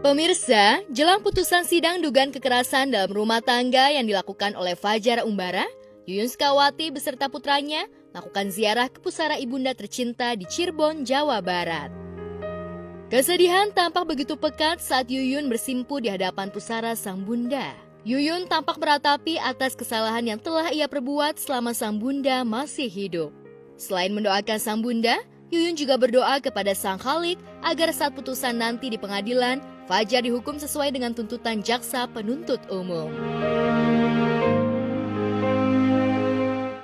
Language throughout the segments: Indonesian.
Pemirsa, jelang putusan sidang dugaan kekerasan dalam rumah tangga yang dilakukan oleh Fajar Umbara, Yuyun Sukawati beserta putranya melakukan ziarah ke pusara ibunda tercinta di Cirebon, Jawa Barat. Kesedihan tampak begitu pekat saat Yuyun bersimpu di hadapan pusara sang bunda. Yuyun tampak meratapi atas kesalahan yang telah ia perbuat selama sang bunda masih hidup. Selain mendoakan sang bunda, Yuyun juga berdoa kepada Sang Khalik agar saat putusan nanti di pengadilan, Fajar dihukum sesuai dengan tuntutan jaksa penuntut umum.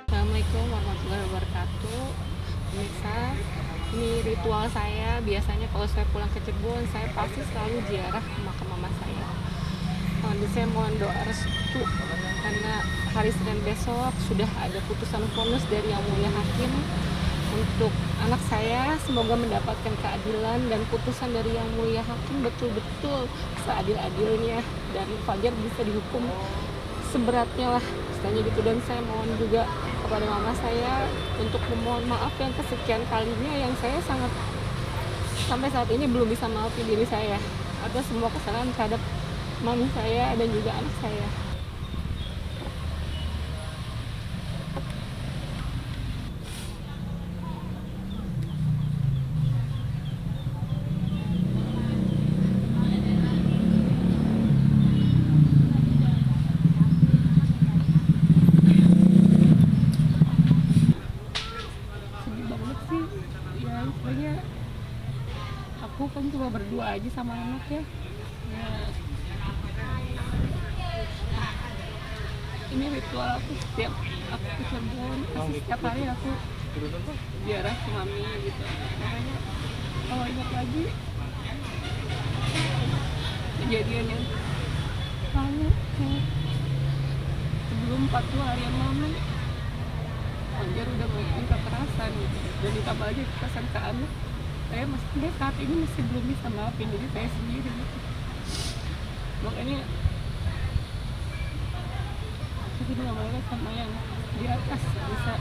Assalamualaikum warahmatullahi wabarakatuh. Pemirsa, ini ritual saya. Biasanya kalau saya pulang ke Cirebon, saya pasti selalu ziarah ke makam mama saya. Saya mohon doa restu karena hari Senin besok sudah ada putusan vonis dari Yang Mulia Hakim untuk anak saya. Semoga mendapatkan keadilan dan putusan dari Yang Mulia Hakim betul-betul seadil-adilnya dan Fajar bisa dihukum seberatnya lah, istilahnya gitu. Dan saya mohon juga kepada mama saya untuk memohon maaf yang kesekian kalinya yang saya sangat sampai saat ini belum bisa maafin diri saya atas semua kesalahan terhadap mami saya dan juga anak saya. Sedih banget sih ya, istilahnya aku kan cuma berdua aja sama anak ya. Ini ritual aku setiap aku ke Cirebon, setiap hari aku ziarah ke mami gitu. Makanya kalau ingat lagi kejadian yang lalu sebelum 40 hari yang lalu, Fajar udah melakukan kekerasan gitu. Dan ditambah lagi kekerasan ke anak, saya masih saat ini masih belum bisa maafin diri saya sendiri gitu. Makanya aku juga banget sama yang di atas bisa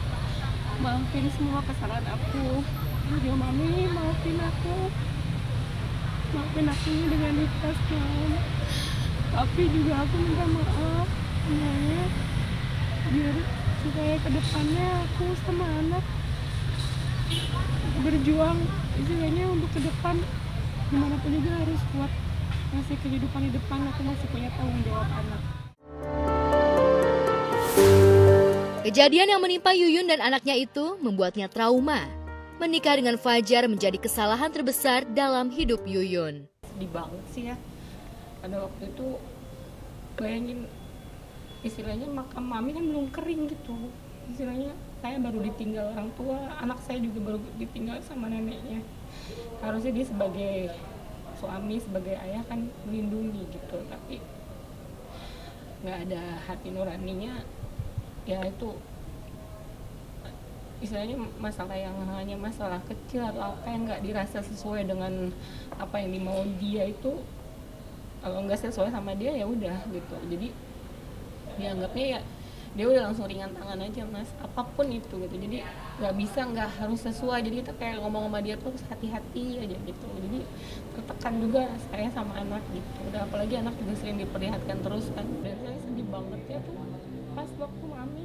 maafin semua kesalahan aku. Jadi mami maafin aku dengan ikhlas Mam. Tapi juga aku minta maaf semuanya biar supaya kedepannya aku sama anak berjuang istilahnya untuk ke depan, gimana pun juga harus kuat masih kehidupan di depan. Aku masih punya tanggung jawab anak. Kejadian yang menimpa Yuyun dan anaknya itu membuatnya trauma. Menikah dengan Fajar menjadi kesalahan terbesar dalam hidup Yuyun. Sedih banget sih ya, pada waktu itu bayangin istilahnya makam mami kan belum kering gitu, istilahnya saya baru ditinggal orang tua, anak saya juga baru ditinggal sama neneknya. Harusnya dia sebagai suami, sebagai ayah kan melindungi gitu, tapi nggak ada hati nuraninya. Ya itu istilahnya masalah yang hanya masalah kecil atau apa yang nggak dirasa sesuai dengan apa yang dimau dia, itu kalau nggak sesuai sama dia ya udah gitu. Jadi dianggapnya ya dia udah langsung ringan tangan aja mas, apapun itu gitu. Jadi nggak harus sesuai. Jadi kita kayak ngomong sama dia tuh hati-hati aja gitu. Jadi tertekan juga saya sama anak gitu. Udah apalagi anak juga sering diperlihatkan terus kan. Dan saya sedih banget ya tuh pas waktu mami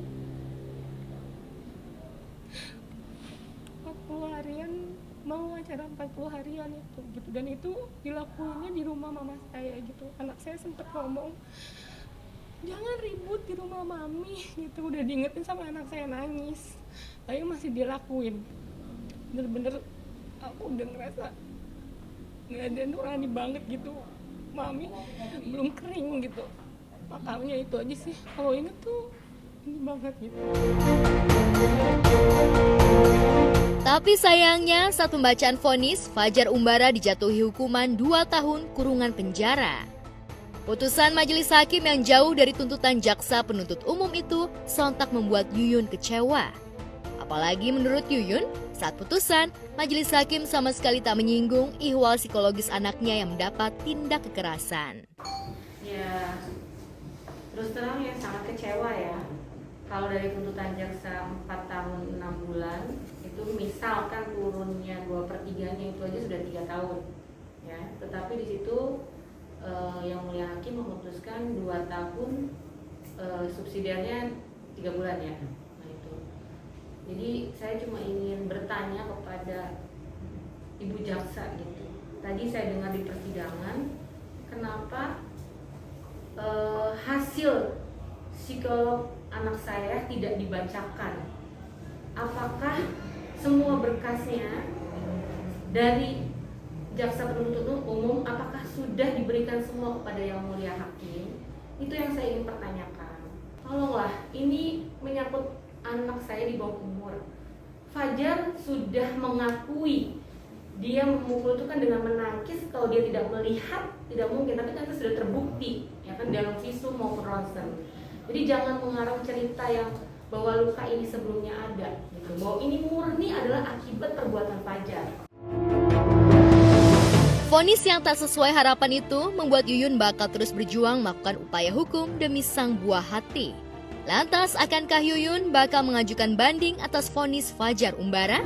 40 harian, mau acara 40 harian itu gitu. Dan itu dilakuinnya di rumah mama saya gitu. Anak saya sempet ngomong, jangan ribut di rumah mami gitu. Udah diingetin sama anak saya, nangis, tapi masih dilakuin. Bener-bener aku udah ngerasa nggak ada nurani banget gitu. Mami belum kering gitu. Makamnya itu aja sih kalau inget tuh ini banget gitu. Tapi sayangnya saat pembacaan vonis, Fajar Umbara dijatuhi hukuman 2 tahun kurungan penjara. Putusan majelis hakim yang jauh dari tuntutan jaksa penuntut umum itu sontak membuat Yuyun kecewa. Apalagi menurut Yuyun, saat putusan, majelis hakim sama sekali tak menyinggung ihwal psikologis anaknya yang mendapat tindak kekerasan. Ya, terus terang ya sangat kecewa ya. Kalau dari tuntutan jaksa 4 tahun 6 bulan, itu misalkan turunnya 2/3-nya itu aja sudah 3 tahun. Ya, tetapi di situ Yang Mulia Hakim memutuskan 2 tahun, subsidiarnya 3 bulan ya. Nah itu. Jadi saya cuma ingin bertanya kepada Ibu Jaksa gitu. Tadi saya dengar di persidangan, kenapa hasil psikolog anak saya tidak dibacakan? Apakah semua berkasnya dari jaksa penuntut umum apakah sudah diberikan semua kepada Yang Mulia Hakim? Itu yang saya ingin pertanyakan. Tolonglah, ini menyangkut anak saya di bawah umur. Fajar sudah mengakui dia memukul itu kan dengan menangkis. Kalau dia tidak melihat tidak mungkin, tapi kan itu sudah terbukti ya kan dalam visum maupun ronsen. Jadi jangan mengarang cerita yang bahwa luka ini sebelumnya ada gitu. Bahwa ini murni adalah akibat perbuatan Fajar. Vonis yang tak sesuai harapan itu membuat Yuyun bakal terus berjuang melakukan upaya hukum demi sang buah hati. Lantas, akankah Yuyun bakal mengajukan banding atas vonis Fajar Umbara?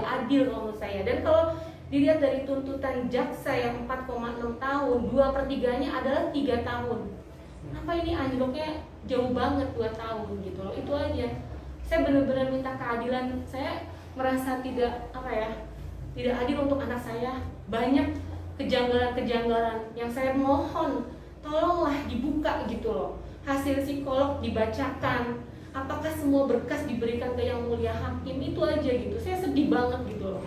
Adil menurut saya. Dan kalau dilihat dari tuntutan jaksa yang 4,6 tahun, 2/3-nya adalah 3 tahun. Kenapa ini anjloknya jauh banget 2 tahun gitu loh. Itu aja. Saya benar-benar minta keadilan. Saya merasa tidak adil untuk anak saya. Banyak kejanggalan-kejanggalan yang saya mohon tolonglah dibuka gitu loh. Hasil psikolog dibacakan. Apakah semua berkas diberikan ke Yang Mulia Hakim? Itu aja gitu. Saya sedih banget gitu loh.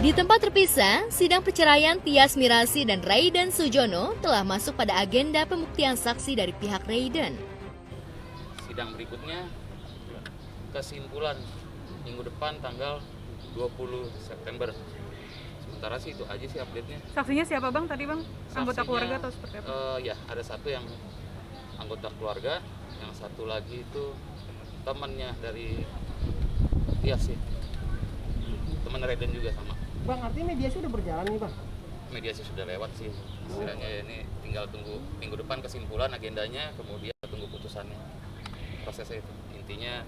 Di tempat terpisah, sidang perceraian Tias Mirasih dan Raiden Sujono telah masuk pada agenda pembuktian saksi dari pihak Raiden. Sidang berikutnya kesimpulan minggu depan tanggal 20 September. Sementara sih itu aja sih update-nya. Saksinya siapa Bang tadi Bang? Anggota Saksinya, keluarga atau seperti apa? Ya, ada satu yang anggota keluarga, yang satu lagi itu temannya dari Tias sih, teman Raiden juga sama. Bang, artinya mediasi udah berjalan nih Bang? Mediasi sudah lewat sih, istilahnya ini tinggal tunggu minggu depan kesimpulan agendanya, kemudian tunggu putusannya. Prosesnya itu, intinya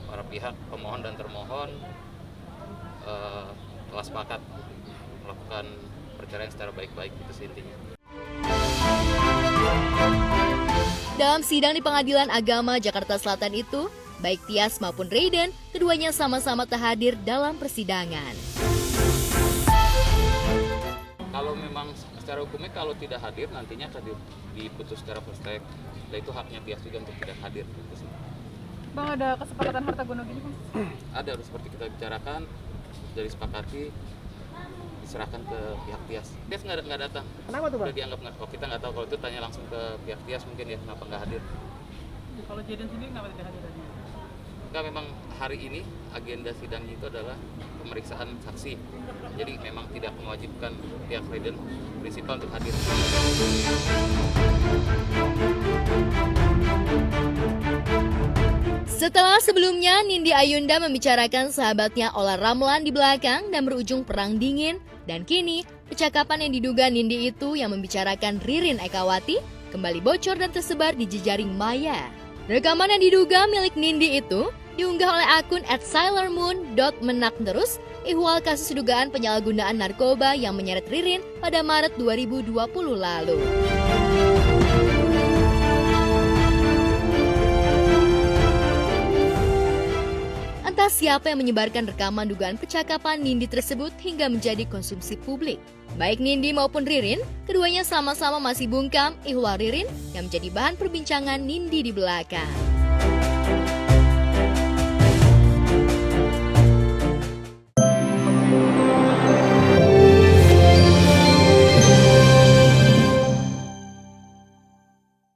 para pihak pemohon dan termohon telah sepakat melakukan perceraian secara baik-baik, itu sih intinya. Dalam sidang di Pengadilan Agama Jakarta Selatan itu, baik Tias maupun Raiden, keduanya sama-sama tak hadir dalam persidangan. Kalau memang secara hukumnya kalau tidak hadir nantinya akan diputus secara prospek. Dan itu haknya Tias juga untuk tidak hadir. Gitu sih. Bang, ada kesepakatan harta gono gini Bang? Ada, harus seperti kita bicarakan, dari sepakati diserahkan ke pihak Tias. Tias nggak datang. Kenapa tuh Bang? Udah dianggap nggak. Oh, kita nggak tahu, kalau itu tanya langsung ke pihak Tias mungkin ya kenapa nggak hadir. Kalau Jaden sendiri kenapa tidak hadir? Enggak, memang hari ini agenda sidangnya itu adalah pemeriksaan saksi. Jadi memang tidak mewajibkan pihak Raiden prinsipal untuk hadir. Setelah sebelumnya Nindi Ayunda membicarakan sahabatnya Olla Ramlan di belakang dan berujung perang dingin, dan kini percakapan yang diduga Nindi itu yang membicarakan Ririn Ekawati kembali bocor dan tersebar di jejaring maya. Rekaman yang diduga milik Nindi itu diunggah oleh akun @sailormoon.menakterus ihwal kasus dugaan penyalahgunaan narkoba yang menyeret Ririn pada Maret 2020 lalu. Entah siapa yang menyebarkan rekaman dugaan percakapan Nindi tersebut hingga menjadi konsumsi publik. Baik Nindi maupun Ririn, keduanya sama-sama masih bungkam ihwal Ririn yang menjadi bahan perbincangan Nindi di belakang.